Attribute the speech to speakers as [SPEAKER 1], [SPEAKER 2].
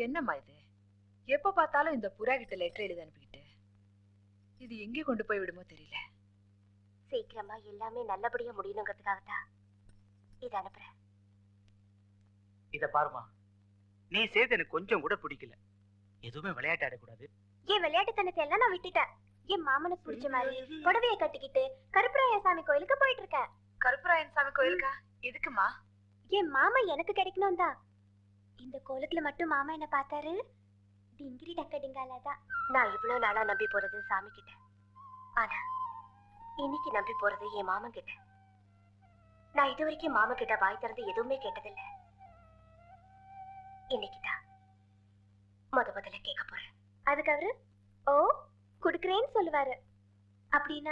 [SPEAKER 1] என்னம்மா இது? எப்ப பார்த்தாலும் இந்த புறா கிட்ட லெட்டர் எழுதி அனுப்பிக்கிட்டு இது எங்கே கொண்டு போய் விடுமோ தெரியல.
[SPEAKER 2] சீக்கிரமா எல்லாமே நல்லபடியா முடியணுங்கிறதுக்காகத்தான் இத அனுப்புறேன்.
[SPEAKER 3] இத பாருமா, நீ செய்து எனக்கு கொஞ்சம் கூட பிடிக்கல. எதுவுமே விளையாட்டு ஆடக்கூடாது.
[SPEAKER 2] என் விளையாட்டுத்தனத்தை எல்லாம் நான் விட்டுட்டேன். என் மாமனுக்கு பிடிச்ச மாதிரி புடவைய கட்டிக்கிட்டு கருப்பராயன் சாமி கோயிலுக்கு போயிட்டு இருக்கேன்.
[SPEAKER 1] கருப்பராயன் சாமி கோயிலுக்கா? எதுக்குமா?
[SPEAKER 2] என் மாமா எனக்கு கிடைக்கணும் தான். இந்த கோலத்துல மட்டும் மாமா என்ன பார்த்தாரு, டிங்கிரி டக்கடிங்காலதான். நான் இவ்வளவு நாளா நம்பி போறது சாமி கிட்ட, ஆனா இன்னைக்கு நம்பி போறது என் மாமன் கிட்ட. நான் இது வரைக்கும் மாமா கிட்ட வாய் திறந்து எதுவுமே கேட்டதில்லை. இன்னைக்குதான் முதல்ல கேட்க போறேன். அதுக்கு அவரு ஓ குடுக்கறேன்னு சொல்லுவாரு. அப்படின்னா